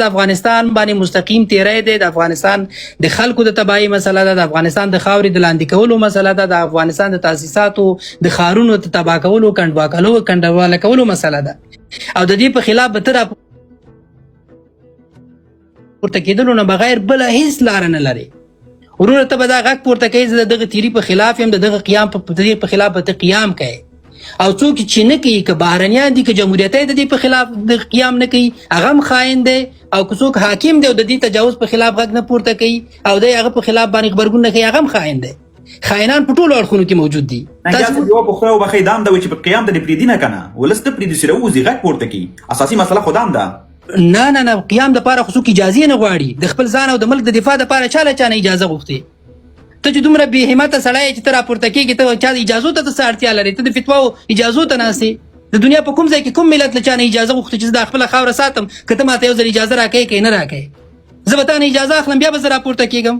د افغانستان باندې مستقیم تیری دی، د افغانستان د خلکو د تباہي مسله ده، د افغانستان د خاورې د لاندې کولو مسله ده، د افغانستان د تاسیساتو د ښارونو د تباه کولو کنډواله کولو مسله ده، او د دې په خلاف به ته راپورته کېدلو نه بغیر بله هیڅ لاره نه لري. وروره ته به دا غږ پورته کوې زه د دغه تیري په خلاف یم، د دغه قیام په خلاف به ته قیام کوې، او څوک چې نه کوي که بهرنیان دي که جمهوریت د دې په خلاف د قیام نه کوي هغه هم خاین دی، او که څوک حاکم دی او د دې تجاوز په خلاف غږ نه پورته کوي او دی هغه په خلاف باندې غبرګون نه کوي هغه هم خاین دی. خاینان په ټولو اړخونو کې موجود دي. تاسو یو پوښتنه وبخښئ دا هم ده چې په قیام د دې پرېږدي نه که نه ولس ته پرېږدي چې راوځي غږ پورته کړي، اساسي مسله خو دا هم ده. نه قیام دپاره خو څوک اجازې نه غواړي، د خپل ځان او د ملک د دفاع دپاره چا له چا نه اجازه غوښتې. ته چې دومره بې همته سړی چې ته راپورته کېږي ته چا د اجازو ته څه اړتیا لرې؟ ته د فتواو اجازو ته ناستې. د دنیا په کوم ځای کې کوم ملت له چا نه اجازه غوښتې چې زه دا خپله خاوره ساتم که ته ماته یو ځل اجازه راکوې که یې نه راکوې؟ زه به تا نه اجازه اخلم بیا به زه راپورته کېږم.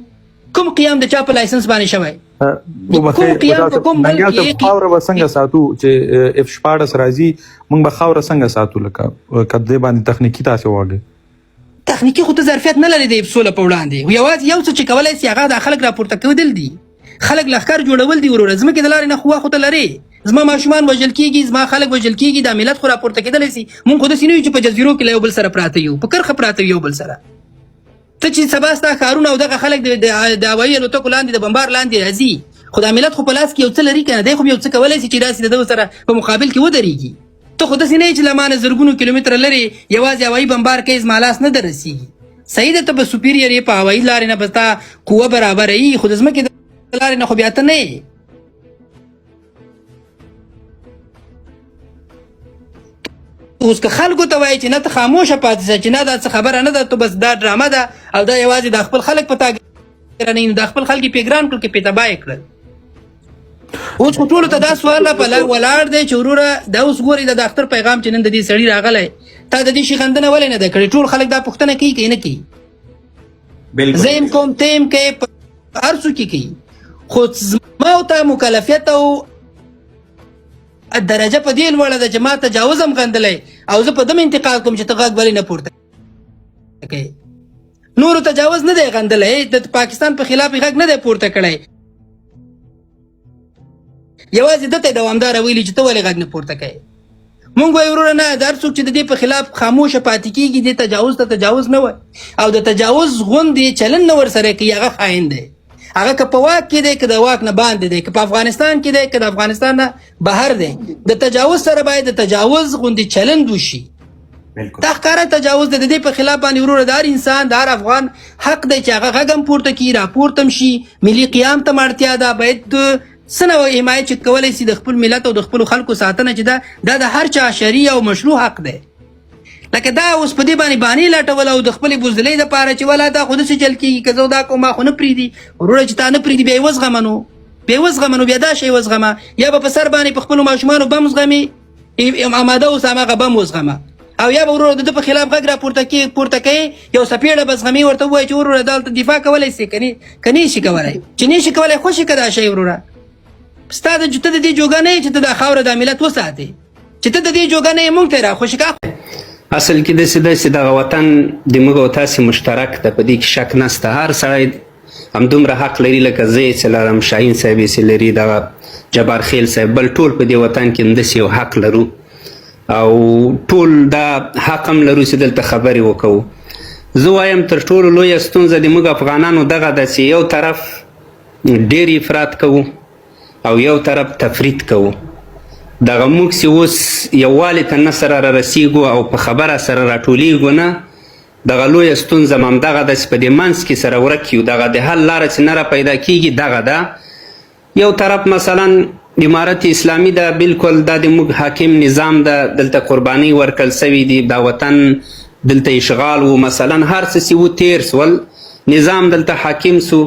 کوم قیام د چا په لایسنس باندې شوی؟ کوم قیام په کوم ملک کې خاوره به څنګه ساتو چې F-14 راځي موږ به خاوره څنګه ساتو؟ لکه که دې باندې تخنیکي تاسې وواږئ. تخنیکي خو ته ظرفیت نه لرې د سوله په وړاندې، یوازې یو څه چې کولی سي هغه دا خلک راپورته کېدل دي، خلک لښکر جوړول دي. وروره ځمکې د لارې نه خو خو ته لرې، زما ماشومان وژل کېږي، زما خلک وژل کېږي، دا ملت خو راپورته کېدلی سي. مونږ خو داسې نه یو چې په جزیرو کې له یو بل سره پراته یو، په کرښه پراته یو بل سره. ته چې سبا ستا ښارونه او دغه خلک د هوایي الوتکو لاندې د بمبار لاندې راځي، خو دا ملت خو په لاس کې یو څه لري که نه؟ دی خو یو څه کولی سي چې داسې د ده سره په مقابل کې ودرېږي. ته خو داسې نه یې چې له ما نه زرګونو کیلومتره لرې یوازې هوایي بمبار کوې زما لاس نه در رسېږي. صحیح ده ته به سوپیریر یې، په هوایي لارې نه به ستا قوه برابره یي، خو د ځمکې د لارې نه خو بیا ته نه یې. اوس که خلکو ته وایي چې نه ته خاموشه پاتې شه چې نه دا څه خبره نه ده، تو بس دا ډرامه ده او دا یوازې د خپل خلک په تا ګرانوي، نو دا خپل خلک یې پې ګران کړل که پې تباه یې کړل. اوس خو ټولو ته دا سوال ولاړ دی چې وروره دا اوس ګورې د اختر پیغام چې نن د دې سړي راغلی، تا د دې شیخندنه ولې نه ده کړې؟ ټول خلک دا پوښتنه کوي که نه کوي؟ زه یم کوم ته یم کوې، هر څوک یې کوي، خو زما او ته مکلفیت او درجه په دې لوړه ده چې ما تجاوز هم غندلی او زه په دم انتقاد کوم چې ته غږ ولې نه پورته کوې. نورو تجاوز نه دی غندلی، د پاکستان په خلاف یې غږ نه دی پورته کړی، یوازې ده ته یې دوامداره ویلي چې ته ولې غږ نه پورته کوې. مونږ وایو وروره نه، د هر څوک چې د دې په خلاف خاموشه پاتې کېږي دې تجاوز ته تجاوز نه وایي، او د تجاوز غوندې چلن نه ورسره کوي هغه خاین دی. هغه که په واک کې دی که د واک نه باندې دی، که په افغانستان کې دی که د افغانستان نه بهر دی، د تجاوز سره باید د تجاوز غوندې چلند وشي. دا ښکاره تجاوز د دې په خلاف باندې وروره د هر انسان د هر افغان حق دی چې هغه غږ هم پورته کړي، راپورته هم شي. ملي قیام ته اړتیا ده، باید څه نوع حمایت چې کولی سي د خپل ملت او د خپلو خلکو ساتنه چې دا د هر چا شرعي او مشروع حق دی. لکه دا اوس په دې باندې بانې لټول او د خپلې بزدلۍ دپاره چې ولا دا خو داسې چل کېږي که زه دا کوم ما خو نه پرېږدي. وروره چې تا نه پرېږدي بیا یې وزغمه، نو بیا یې وزغمه، بیا دا شی وزغمه، یا به په سر باندې په خپلو ماشومانو بم زغمې، اماده اوس هماغه بم وزغمه، او یا به وروره د ده په خلاف غږ راپورته کوې، یو څپېړه به زغمې، ورته ووایي چې وروره دلته دفاع کولی سي که نه شي کولی، چې نه شي کولی خوشې که دا شی وروره ستا د دې جوګه نه یې چې ته دا خاوره دا ملت وساتې، چې ته د دې جوګه نه یې مونږ ته یې راخوشې که. اصل کې داسې دغه وطن د موږ او تاسې مشترک ده، په دې کې شک نشته. هر سړی همدومره حق لري لکه زه یې څه لرم، شاهین صاحب یې څه لري، دغه جبار خیل صاحب، بل ټول په دې وطن کې همداسې یو حق لرو او ټول دا حق هم لرو چې دلته خبرې وکړو. زه وایم تر ټولو لویه ستونزه د موږ افغانانو دغه ده چې یو طرف ډېر افراط کوو او یو طرف تفرید کوو. دغه موږ چې اوس یووالي ته نه سره رارسېږو او په خبره سره راټولېږو نه، دغه لویه ستونزه هم همدغه ده چې په دې منځ کې سره ورک یو. دغه د حل لاره چې نه را پیدا کېږي دغه ده. یو طرف مثلا امارت اسلامي ده، بالکل دا د موږ حاکم نظام ده، دلته قربانۍ ورکړل سوي دي، دا وطن دلته اشغال و، مثلا هر څه چې و تېر سول، نظام دلته حاکم سو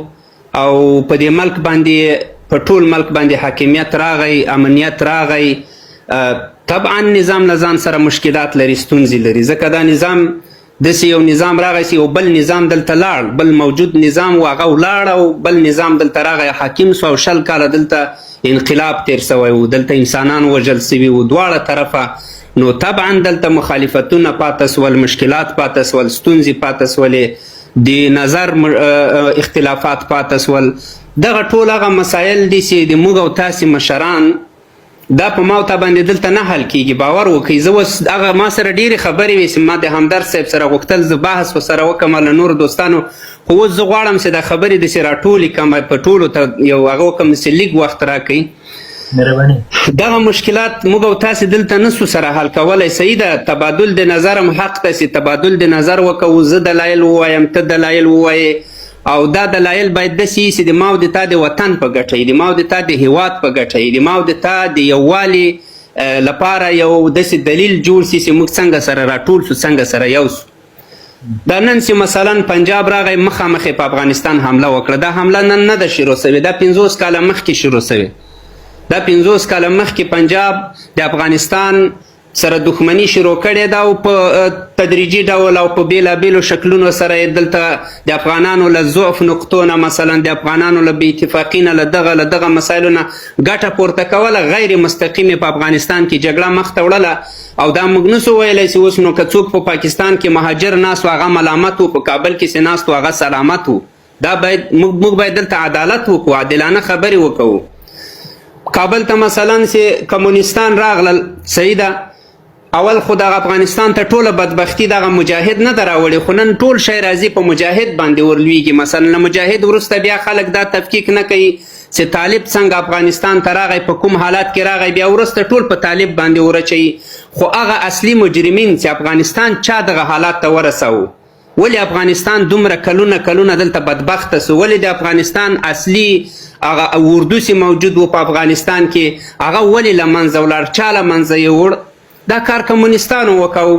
او په دې ملک باندې په ټول ملک باندې حاکمیت راغی، امنیت راغی. طبعا نظام له ځان سره مشکلات لري، ستونزې لري، ځکه دا نظام داسې یو نظام راغی چې یو بل نظام دلته لاړ، بل موجود نظام و هغه ولاړ او بل نظام دلته راغی حاکم سو او 20 کاله دلته انقلاب تیر سوی و، دلته انسانان وژل سوي و، دواړه طرفه نو طبعا دلته مخالفتونه پاته سول، مشکلات پاته سول، ستونزې پاته سولې، د نظر اختلافات پاته سول. دغه ټول هغه مسایل دي چې د موږ او تاسې مشران دا په ما او تا باندې دلته نه حل کیږي. باور وکړئ، زه اوس هغه ما سره ډېرې خبرې وې چې ما د همدرد صاحب سره غوښتل زه بحث ورسره وکړم له نورو دوستانو، خو اوس زه غواړم چې دا خبرې داسې راټولې کړم په ټولو ته یو هغه وکړم چې لږ وخت راکوي. دغه مشکلات موږ او تاسې دلته نسو سره حل کولی. صحیح ده، تبادل د نظر هم حق ده چې تبادل د نظر وکړو، زه دلایل ووایم ته دلایل ووایې، او دا دلایل باید داسې وي چې د ما او د تا د وطن په ګټه وي، د ما او د تا د هیواد په ګټه وي، د ما او د تا د یووالي لپاره یو داسې دلیل جوړ شي چې موږ څنګه سره راټول سو، څنګه سره یو سو. دا نن چې مثلا پنجاب راغی مخامخې په افغانستان حمله وکړه، دا حمله نن نه ده شروع سوې، دا 50 کاله مخکې شروع سوې. دا 50 کاله مخکې پنجاب د افغانستان سره دښمني شروع کړې ده او په تدریجي ډول او په بېلابېلو شکلونو سره یې دلته د افغانانو له ضعف نقطو نه، مثلا د افغانانو له بې اتفاقي نه، له دغه مسایلو نه ګټه پورته کوله، غیر مستقیمې په افغانستان کې جګړه مخته وړله. او دا موږ نسو ویلی چې اوس نو که څوک په پاکستان کې مهاجر ناست و هغه ملامت و، په کابل کې چې ناست و هغه سلامت و. دا باید موږ باید دلته عدالت وکړو، عادلانه خبرې وکړو. کابل ته مثلا چې کمونستان راغلل، صحیح ده، اول خو دغه افغانستان ته ټوله بدبختي دغه مجاهد نه ده راوړې، خو نن ټول شی راځي په مجاهد باندې ورلویږي. مثلا له مجاهد وروسته بیا خلک دا تفکیک نه کوي چې طالب څنګه افغانستان ته راغی، په کوم حالات کې راغی، بیا وروسته ټول په طالب باندې ورچوي. خو هغه اصلي مجرمین چې افغانستان چا دغه حالات ته ورسوه، ولې افغانستان دومره کلونه دلته بدبخته سو، ولې د افغانستان اصلي هغه اردو چې موجود و په افغانستان کې هغه ولې له منځه ولاړ، چا له منځه یې وړ؟ دا کار کمونستانو وکړو.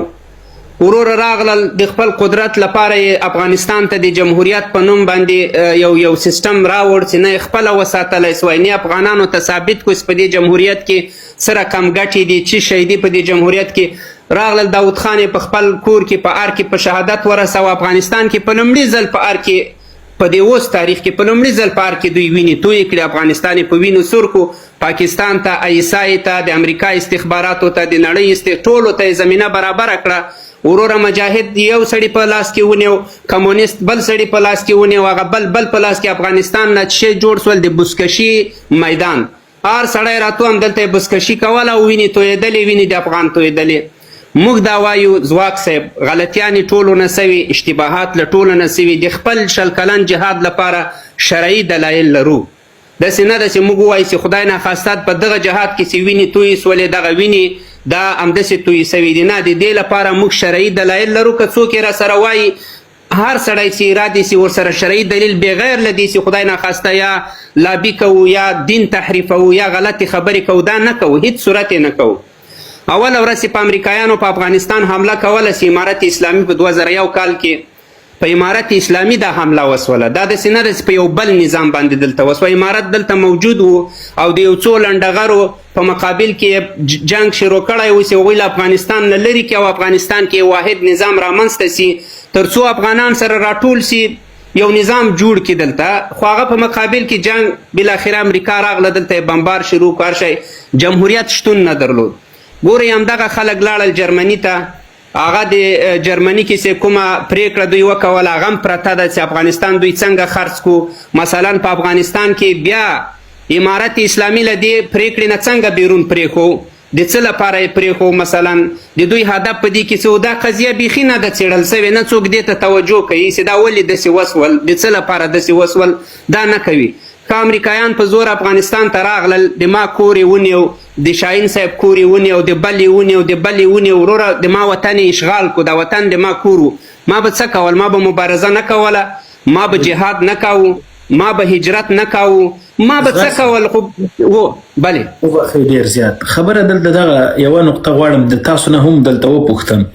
وروره راغلل د خپل قدرت لپاره یې افغانستان ته د جمهوریت په نوم باندې یو سیستم راوړ چې نه یې خپله وساتلی سوی، نه افغانانو ته ثابت کړو چې په دې جمهوریت کې څه رقم ګټې دي، څه شی دي په دې جمهوریت کې. راغلل داود خان په خپل کور کې په ار کې په شهادت ورسوه. افغانستان کې په لومړي ځل په ار کې په دې اوس تاریخ کې په لومړي ځل په ار کې دوی وینې تویې کړې، افغانستان په وینو سور کړو. پاکستان ته، ایسای ته، د امریکا استخباراتو ته، د نړۍ ټولو ته یې زمینه برابره کړه. وروره مجاهد یو سړي په لاس کې ونیو، کمونیست بل سړي په لاس کې ونیو، هغه بل په لاس کې افغانستان نه شی جوړ سول د بزکشي میدان. هر سړی راتو هم دلته یې بزکشي کوله او وینې تویېدلې، وینې د افغان تویېدلې. موږ دا وایو ځواک صاحب غلطیانې ټولو نه سوي، اشتباهات له ټولو نه سوي، د خپل شل کلن جهاد لپاره شرعي دلایل لرو. داسې نه ده چې موږ ووایو چې خدای ناخواستات په دغه جهاد کې چې وینې تویې سولې، دغه وینې دا همداسې تویې سوي دي، نه، د دې لپاره موږ شرعي دلایل لرو. که څوک یې راسره وایي، هر سړی چې ارادې سي ورسره شرعي دلیل بغیر له دې چې خدای ناخواسته یا لابي کوو یا دین تحریفوو یا غلطې خبرې کوو، دا نه کوو، هیڅ صورت یې نه کوو. اوله ورځ په امریکایانو په افغانستان حمله کوله چې امارت اسلامي په 2001 کال کې په امارت اسلامي دا حمله وسوله. دا داسې نه ده چې په یو بل نظام باندې دلته وسوه، امارت دلته موجود و او د یو څو لنډغرو په مقابل کې جنگ شروع کړی و چې هغوی له افغانستان نه لرې کړي او افغانستان کې واحد نظام رامنځته سي، تر څو افغانان سره راټول سي یو نظام جوړ کړي دلته. خو هغه په مقابل کې جنگ بالاخره امریکا راغله، دلته یې بمبار شروع کړ، هر شی جمهوریت شتون نه درلود. ګورئ همدغه خلک لاړل جرمني ته، هغه د جرمني کې چې کومه پریکړه دوی وکوله هغه هم پرته ده چې افغانستان دوی څنګه خرڅ کړو. مثلا په افغانستان کې بیا امارت اسلامي له دې پریکړې نه څنګه بیرون پرېښو، د څه لپاره یې پرېښو؟ مثلا د دوی هدف په دې کې چې دا قضیه بیخي نه ده څېړل سوې، نه څوک دې ته توجه کوي چې دا ولې داسې وسول، د څه لپاره داسې وسول، دا نه کوي. که امریکایان په زور افغانستان ته راغلل، د ما کور یې ونیو، د شاهین صاحب کور یې ونیو، د بل یې ونیو، د بل یې ونیو، وروره د ما وطن یې اشغال کو، دا وطن د ما کور و، ما به څه کول؟ ما به مبارزه نه کوله، ما به جهاد نه کوو، ما به هجرت نه کوو، ما به څه کول؟ خو بلې وبخښئ ډېر زیات خبره دلته دغه یوه نقطه غواړم د تاسو نه هم دلته وپوښتم.